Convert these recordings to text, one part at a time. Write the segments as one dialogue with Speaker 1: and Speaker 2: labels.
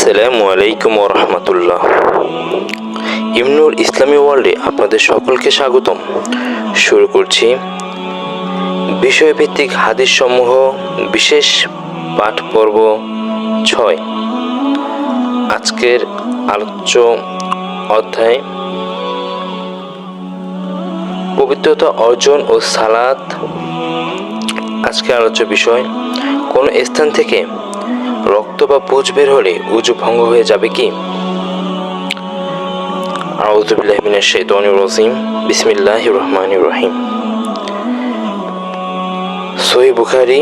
Speaker 1: আসসালামু আলাইকুম ওয়া রাহমাতুল্লাহ। ইমনুর ইসলামী ওয়ার্ল্ডে আপনাদের সকলকে স্বাগতম। শুরু করছি বিষয়ভিত্তিক হাদিস সমূহ বিশেষ পাঠ পর্ব 6। আজকের আলোচ্য অধ্যায় পবিত্রতা অর্জন ও সালাত। আজকের আলোচ্য বিষয়, কোন স্থান থেকে রক্ত বা পুঁজ বের হলে উযু ভঙ্গ হয়ে যাবে কি? আউযু বিল্লাহি মিনাশ শাইতানির রাজিম। বিসমিল্লাহির রহমানির রহিম। সহিহ বুখারী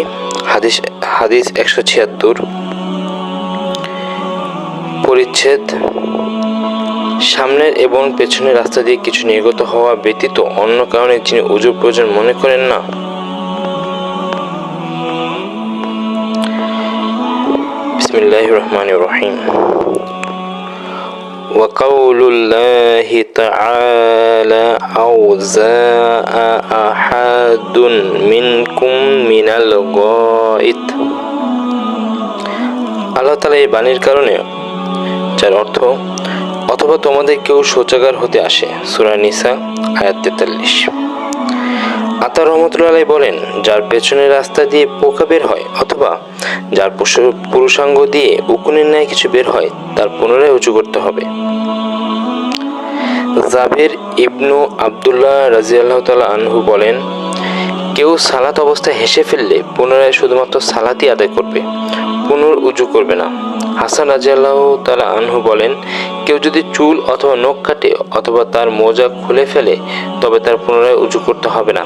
Speaker 1: হাদিস 176, পরিচ্ছেদ সামনের এবং পেছনের রাস্তা দিয়ে কিছু নির্গত হওয়া ব্যতীত অন্য কারণে যিনি উযুর প্রয়োজন মনে করেন না। বিসমিল্লাহির রহমানির রহিম। وقول الله تعالى أوزاء أحد منكم من الغائط। আল্লাহ তাআলা এই বাণীর কারণে, যার অর্থ অথবা তোমাদের কেউ শৌচাগার হতে আসে, সূরা নিসা আয়াত 43। আতা রহমতুল্লাহ বলেন, যার পেছনের রাস্তা দিয়ে পোকা বের হয় অথবা যার পুরুষাঙ্গ দিয়ে উকুনের ন্যায় কিছু বের হয়, তার পুনরায় উযু করতে হবে। জাবের ইবনু আব্দুল্লাহ রাদিয়াল্লাহু তাআলা আনহু বলেন, কেউ সালাত অবস্থায় হেসে ফেললে পুনরায় শুধুমাত্র সালাতই আদায় করবে, উযু করবে না। হাসান রাদিয়াল্লাহু তাআলা আনহু বলেন, কেউ যদি চুল অথবা নখ কাটে অথবা তার মোজা খুলে ফেলে তবে তার পুনরায় উযু করতে হবে না।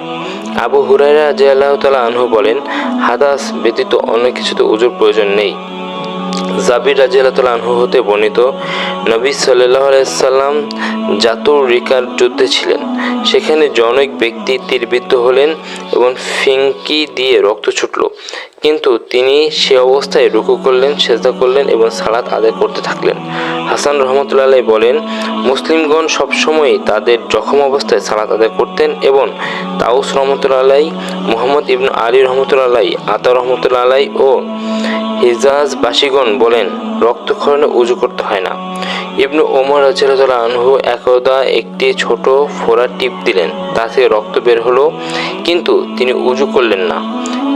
Speaker 1: আবু হুরায়রা রাদিয়াল্লাহু তাআলা আনহু বলেন, হাদাস ব্যতীত অন্য কিছুতে উযুর প্রয়োজন নেই। জাবির রাদিয়াল্লাহু তাআলা আনহু হতে বর্ণিত, নবী সাল্লাল্লাহু আলাইহি সাল্লাম জাতুর রিকার যুদ্ধে ছিলেন। সেখানে জনৈক ব্যক্তি তীরবিদ্ধ হলেন এবং ফিঙ্কি দিয়ে রক্ত ছুটল, কিন্তু তিনি সে অবস্থায় রুকু করলেন, সেজদা করলেন এবং সালাত আদায় করতে থাকলেন। হাসান রহমতুল্লাহ বলেন, মুসলিমগণ সবসময়ই তাদের জখম অবস্থায় সালাত আদায় করতেন এবং তাউস রহমতুল্লাহ, মুহাম্মদ ইবনু আলী রহমতুল্লাহ, আতা রহমতুল্লাহ ও হিজাজবাসীগণ বলেন, রক্তক্ষরণে উযু করতে হয় না। ইবনু ওমর রাদিয়াল্লাহু আনহু একদা একটি ছোট ফোড়া টিপ দিলেন, তা থেকে রক্ত বের হলো, কিন্তু তিনি উযু করলেন না।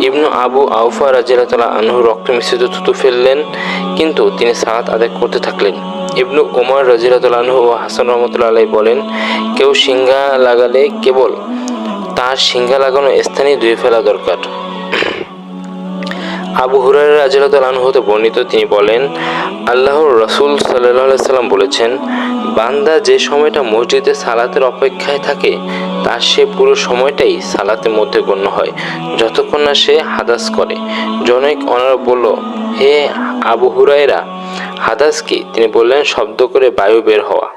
Speaker 1: ইবনু আবু আওফা রাদিয়াল্লাহু আনহু রক্ত মিশ্রিত থুতু ফেললেন, কিন্তু তিনি সালাত আদায় করতে থাকলেন। ইবনু ওমর রাদিয়াল্লাহু আনহু ও হাসান রাহমাতুল্লাহ বলেন, কেউ সিংহা লাগালে কেবল তার সিংহা লাগানো স্থানেই ধুয়ে ফেলা দরকার। আবু হুরায়রা রাদিয়াল্লাহু আনহু হতে বর্ণিত, তিনি বলেন, আল্লাহর রাসূল সাল্লাল্লাহু আলাইহি সাল্লাম বলেছেন, বান্দা যে সময়টা মসজিদে সালাতের অপেক্ষায় থাকে তার সে পুরো সময়টাই সালাতের মধ্যে গণ্য হয়, যতক্ষণ না সে হাদাস করে। জনৈক অনারব বলল, হে আবু হুরায়রা, হাদাস কি? তিনি বললেন, শব্দ করে বায়ু বের হওয়া।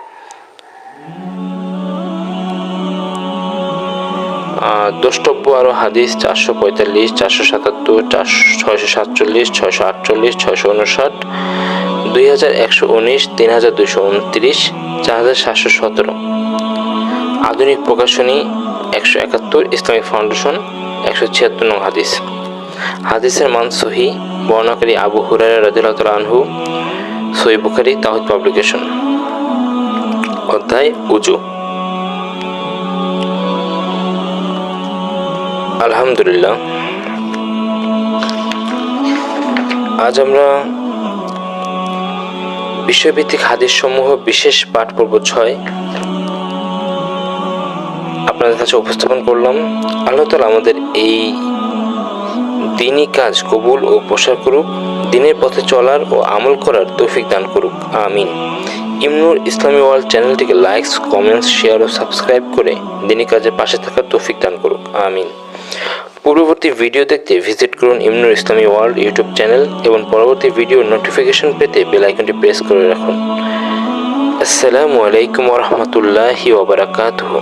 Speaker 1: দ্রষ্টব্য আরো হাদিস 445, 477, 647, 648, 659, 2119, 3229, 4717। আধুনিক প্রকাশনী 171, ইসলামিক ফাউন্ডেশন 176 নং হাদিস। হাদিসের মান সহিহ। বর্ণনাকারী আবু হুরায়রা রাদিয়াল্লাহু তাআলা আনহু। সহিহ বুখারী, তাওহীদ পাবলিকেশন। অধ্যায় উযু। আলহামদুলিল্লাহ, আজ আমরা বিষয়ভিত্তিক হাদিস সমূহ বিশেষ পাঠ পর্ব 6 আপনাদের কাছে উপস্থাপন করলাম। আল্লাহ তাআলা আমাদের এই দ্বীনি কাজ কবুল ও প্রসার করুক, দ্বীনের পথে চলার ও আমল করার তৌফিক দান করুক, আমিন। ইমনুর ইসলামী ওয়ার্ল্ড চ্যানেলটিকে লাইক, কমেন্টস, শেয়ার ও সাবস্ক্রাইব করে দ্বীনি কাজের পাশে থাকার তৌফিক দান করুক, আমিন। পূর্ববর্তী ভিডিও দেখতে ভিজিট করুন ইমনুর ইসলামী ওয়ার্ল্ড ইউটিউব চ্যানেল এবং পরবর্তী ভিডিওর নোটিফিকেশন পেতে বেল আইকনটি প্রেস করে রাখুন। আসসালামু আলাইকুম ওয়া রাহমাতুল্লাহি ওয়া বারাকাতুহু।